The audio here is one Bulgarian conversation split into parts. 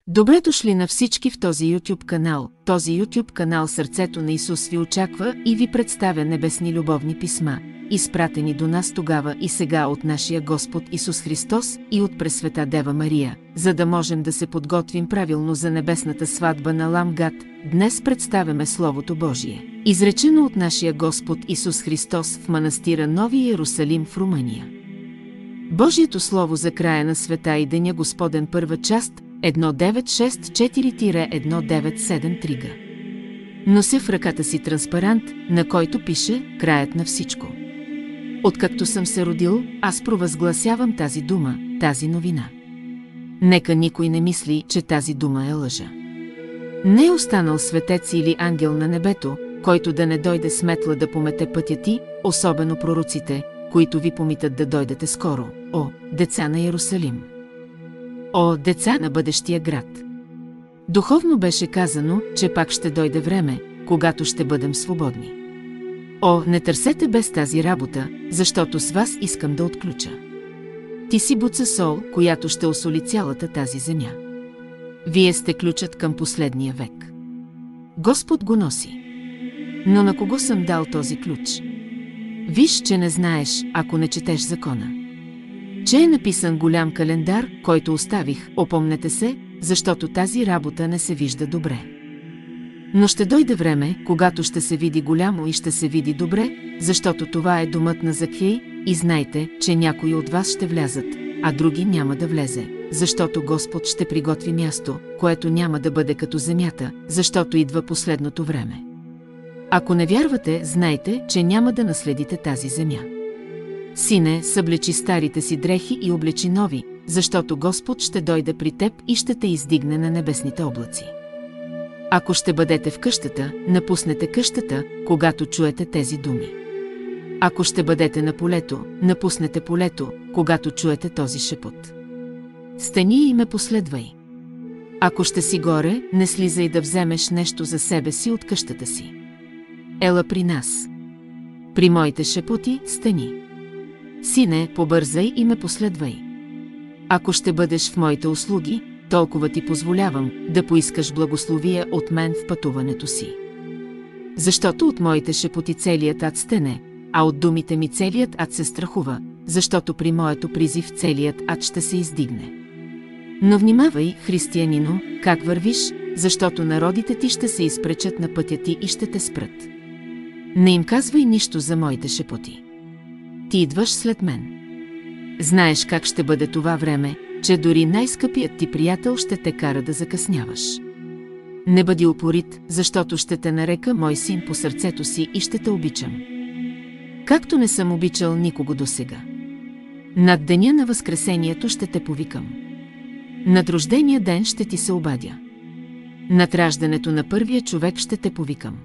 Добре дошли на всички в този YouTube канал. Този YouTube канал Сърцето на Исус ви очаква и ви представя небесни любовни писма, изпратени до нас тогава и сега от нашия Господ Исус Христос и от Пресвета Дева Мария, за да можем да се подготвим правилно за небесната сватба на Лам Гад. Днес представяме Словото Божие, изречено от нашия Господ Исус Христос в манастира Нови Иерусалим в Румъния. Божието Слово за края на света и деня Господен, първа част, 1964-1973 г. Нося в ръката си транспарант, на който пише «Краят на всичко». Откакто съм се родил, аз провъзгласявам тази дума, тази новина. Нека никой не мисли, че тази дума е лъжа. Не е останал светец или ангел на небето, който да не дойде с метла да помете пътя ти, особено пророците, които ви помитат да дойдете скоро, о, деца на Иерусалим! О, деца на бъдещия град! Духовно беше казано, че пак ще дойде време, когато ще бъдем свободни. О, не търсете без тази работа, защото с вас искам да отключа. Ти си буца сол, която ще осоли цялата тази земя. Вие сте ключът към последния век. Господ го носи. Но на кого съм дал този ключ? Виж, че не знаеш, ако не четеш закона. Че е написан голям календар, който оставих, опомнете се, защото тази работа не се вижда добре. Но ще дойде време, когато ще се види голямо и ще се види добре, защото това е домът на Закхей, и знайте, че някои от вас ще влязат, а други няма да влезе, защото Господ ще приготви място, което няма да бъде като земята, защото идва последното време. Ако не вярвате, знайте, че няма да наследите тази земя. Сине, съблечи старите си дрехи и облечи нови, защото Господ ще дойде при теб и ще те издигне на небесните облаци. Ако ще бъдете в къщата, напуснете къщата, когато чуете тези думи. Ако ще бъдете на полето, напуснете полето, когато чуете този шепот. Стани и ме последвай. Ако ще си горе, не слизай да вземеш нещо за себе си от къщата си. Ела при нас. При моите шепоти стани. Сине, побързай и ме последвай. Ако ще бъдеш в моите услуги, толкова ти позволявам да поискаш благословия от мен в пътуването си. Защото от моите шепоти целият ад стене, а от думите ми целият ад се страхува, защото при моето призив целият ад ще се издигне. Но внимавай, християнино, как вървиш, защото народите ти ще се изпречат на пътя ти и ще те спрат. Не им казвай нищо за моите шепоти. Ти идваш след мен. Знаеш как ще бъде това време, че дори най-скъпият ти приятел ще те кара да закъсняваш. Не бъди упорит, защото ще те нарека мой син по сърцето си и ще те обичам. Както не съм обичал никого досега. Над деня на Възкресението ще те повикам. Над рождения ден ще ти се обадя. Над раждането на първия човек ще те повикам.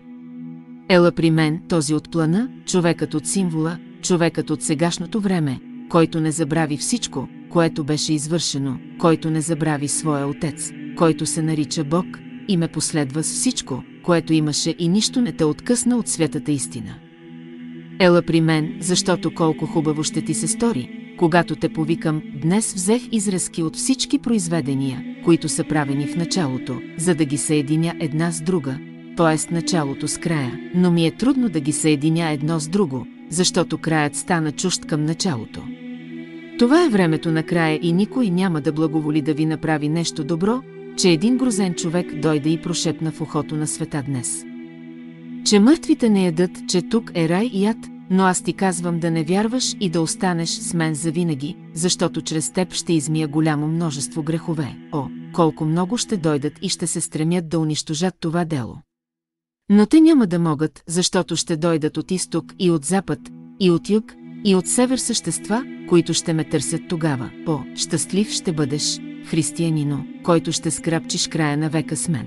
Ела при мен, този от плана, човекът от символа, човекът от сегашното време, който не забрави всичко, което беше извършено, който не забрави своя отец, който се нарича Бог, и ме последва с всичко, което имаше и нищо не те откъсна от светата истина. Ела при мен, защото колко хубаво ще ти се стори, когато те повикам. Днес взех изрезки от всички произведения, които са правени в началото, за да ги съединя една с друга, т.е. началото с края, но ми е трудно да ги съединя едно с друго, защото краят стана чужд към началото. Това е времето на края и никой няма да благоволи да ви направи нещо добро, че един грозен човек дойде и прошепна в ухото на света днес. Че мъртвите не ядат, че тук е рай и ад, но аз ти казвам да не вярваш и да останеш с мен завинаги, защото чрез теб ще измия голямо множество грехове. О, колко много ще дойдат и ще се стремят да унищожат това дело. Но те няма да могат, защото ще дойдат от изток и от запад, и от юг, и от север същества, които ще ме търсят тогава. О, щастлив ще бъдеш, християнино, който ще скрапчиш края на века с мен.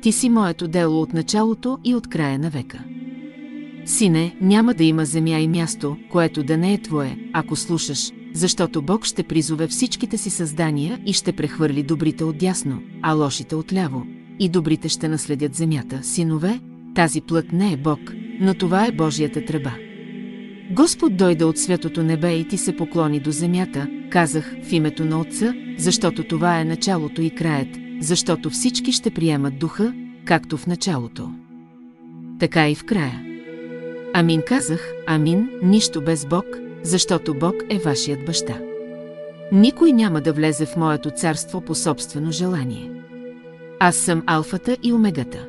Ти си моето дело от началото и от края на века. Сине, няма да има земя и място, което да не е твое, ако слушаш, защото Бог ще призове всичките си създания и ще прехвърли добрите отдясно, а лошите отляво, и добрите ще наследят земята. Синове, тази плът не е Бог, но това е Божията тръба. Господ дойде от светото небе и ти се поклони до земята, казах в името на Отца, защото това е началото и краят, защото всички ще приемат духа, както в началото, така и в края. Амин казах, амин, нищо без Бог, защото Бог е вашият баща. Никой няма да влезе в моето царство по собствено желание. Аз съм алфата и омегата.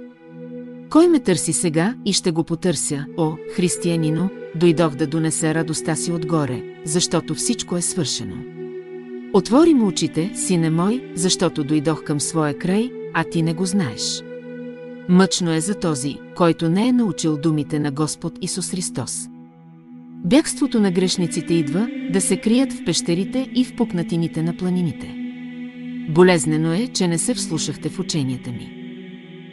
Кой ме търси сега и ще го потърся, о, християнино, дойдох да донеса радостта си отгоре, защото всичко е свършено. Отвори му очите, сине мой, защото дойдох към своя край, а ти не го знаеш. Мъчно е за този, който не е научил думите на Господ Исус Христос. Бягството на грешниците идва да се крият в пещерите и в пукнатините на планините. Болезнено е, че не се вслушахте в ученията ми.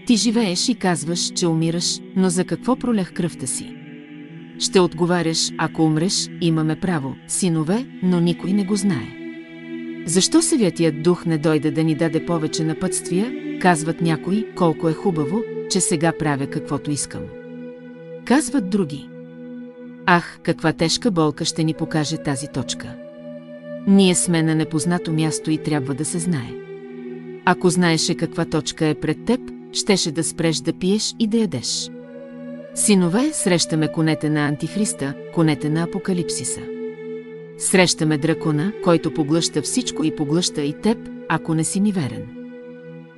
Ти живееш и казваш, че умираш, но за какво пролях кръвта си? Ще отговаряш, ако умреш, имаме право, синове, но никой не го знае. Защо Святият Дух не дойде да ни даде повече напътствия, казват някои, колко е хубаво, че сега правя каквото искам. Казват други. Ах, каква тежка болка ще ни покаже тази точка. Ние сме на непознато място и трябва да се знае. Ако знаеше каква точка е пред теб, щеше да спреш да пиеш и да ядеш. Синове, срещаме конете на Антихриста, конете на Апокалипсиса. Срещаме дракона, който поглъща всичко и поглъща и теб, ако не си ми верен.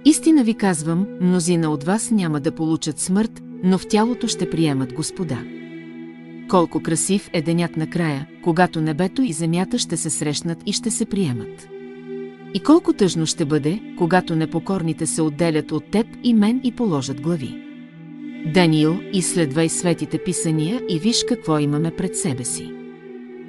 Истина ви казвам, мнозина от вас няма да получат смърт, но в тялото ще приемат Господа. Колко красив е денят накрая, когато небето и земята ще се срещнат и ще се приемат. И колко тъжно ще бъде, когато непокорните се отделят от теб и мен и положат глави. Даниил, изследвай светите писания и виж какво имаме пред себе си.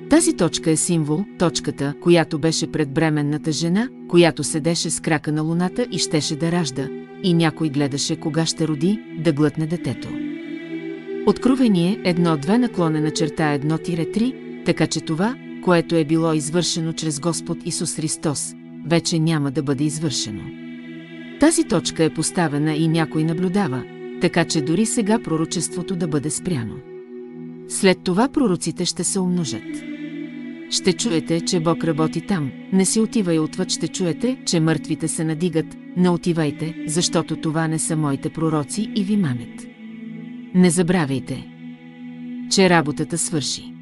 Тази точка е символ, точката, която беше пред бременната жена, която седеше с крака на луната и щеше да ражда, и някой гледаше кога ще роди, да глътне детето. Откровение 1:2/3, така че това, което е било извършено чрез Господ Исус Христос, вече няма да бъде извършено. Тази точка е поставена и някой наблюдава, така че дори сега пророчеството да бъде спряно. След това пророците ще се умножат. Ще чуете, че Бог работи там, не си отивай отвъд, ще чуете, че мъртвите се надигат, не отивайте, защото това не са моите пророци и ви мамят. Не забравяйте, че работата свърши.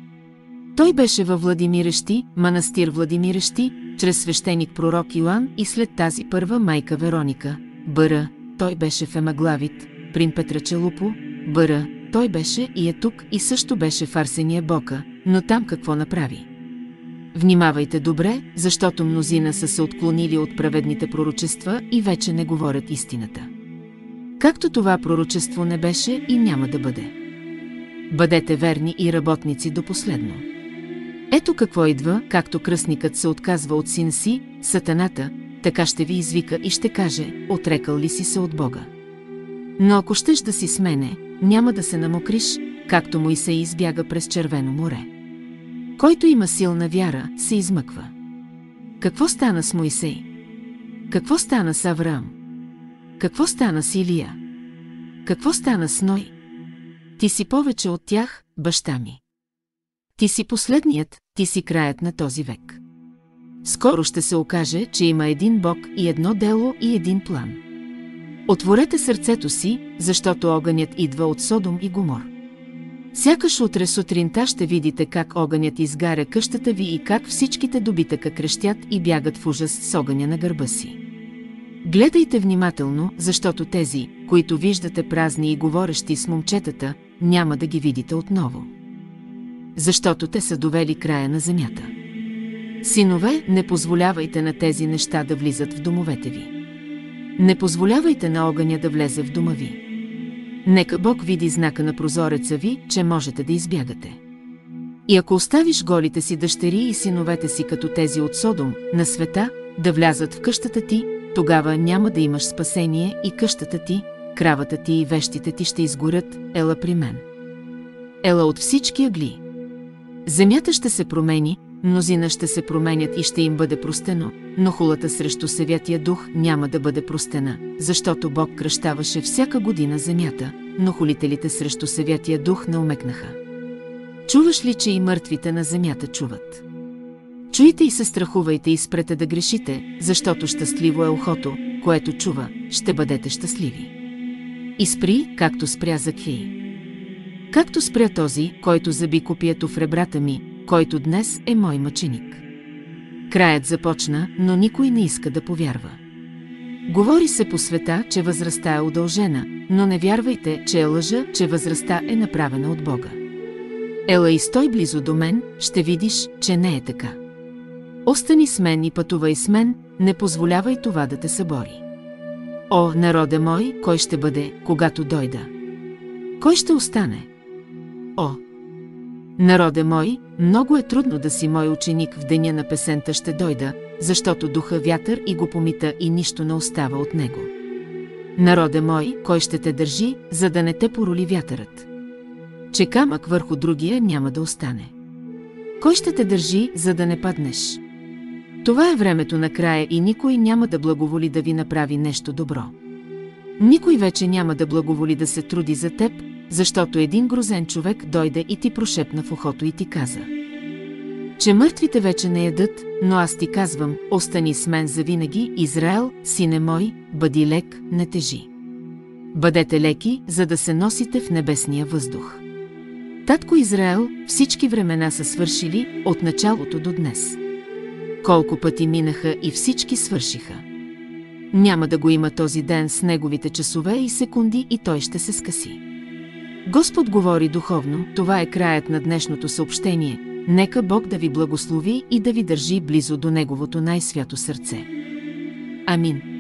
Той беше във Владимирещи, манастир Владимирещи, чрез свещеник пророк Йоан и след тази първа майка Вероника, Бъра, той беше в Емаглавит, Прин Петрачелупо, Бъра, той беше и е тук и също беше в Арсения Бока, но там какво направи? Внимавайте добре, защото мнозина са се отклонили от праведните пророчества и вече не говорят истината. Както това пророчество не беше и няма да бъде. Бъдете верни и работници до последно. Ето какво идва, както кръстникът се отказва от син си, сатаната, така ще ви извика и ще каже, отрекал ли си се от Бога. Но ако щеш да си с мене, няма да се намокриш, както Моисей избяга през Червено море. Който има силна вяра, се измъква. Какво стана с Моисей? Какво стана с Авраам? Какво стана с Илия? Какво стана с Ной? Ти си повече от тях, баща ми. Ти си последният, ти си краят на този век. Скоро ще се окаже, че има един Бог и едно дело и един план. Отворете сърцето си, защото огънят идва от Содом и Гомор. Сякаш утре сутринта ще видите как огънят изгаря къщата ви и как всичките добитъка крещят и бягат в ужас с огъня на гърба си. Гледайте внимателно, защото тези, които виждате празни и говорещи с момчетата, няма да ги видите отново. Защото те са довели края на земята. Синове, не позволявайте на тези неща да влизат в домовете ви. Не позволявайте на огъня да влезе в дома ви. Нека Бог види знака на прозореца ви, че можете да избягате. И ако оставиш голите си дъщери и синовете си като тези от Содом, на света, да влязат в къщата ти, тогава няма да имаш спасение и къщата ти, кравата ти и вещите ти ще изгорят, ела при мен. Ела от всички ъгли. Земята ще се промени, мнозина ще се променят и ще им бъде простено, но хулата срещу Святия Дух няма да бъде простена, защото Бог кръщаваше всяка година земята, но хулителите срещу Святия Дух не омекнаха. Чуваш ли, че и мъртвите на земята чуват? Чуйте и се страхувайте и спрете да грешите, защото щастливо е ухото, което чува, ще бъдете щастливи. И спри, както спря Закхей. Както спря този, който заби копието в ребрата ми, който днес е мой мъченик. Краят започна, но никой не иска да повярва. Говори се по света, че възрастта е удължена, но не вярвайте, че е лъжа, че възрастта е направена от Бога. Ела и стой близо до мен, ще видиш, че не е така. Остани с мен и пътувай с мен, не позволявай това да те събори. О, народе мой, кой ще бъде, когато дойда? Кой ще остане? О, народе мой, много е трудно да си мой ученик в деня на песента ще дойда, защото духа вятър и го помита и нищо не остава от него. Народе мой, кой ще те държи, за да не те пороли вятърът? Че камък върху другия няма да остане. Кой ще те държи, за да не паднеш? Това е времето на края и никой няма да благоволи да ви направи нещо добро. Никой вече няма да благоволи да се труди за теб, защото един грозен човек дойде и ти прошепна в ухото и ти каза, че мъртвите вече не ядат, но аз ти казвам, остани с мен завинаги, Израел, сине мой, бъди лек, не тежи. Бъдете леки, за да се носите в небесния въздух. Татко Израел, всички времена са свършили, от началото до днес. Колко пъти минаха и всички свършиха. Няма да го има този ден с неговите часове и секунди и той ще се скъси. Господ говори духовно, това е краят на днешното съобщение. Нека Бог да ви благослови и да ви държи близо до Неговото най-свято сърце. Амин.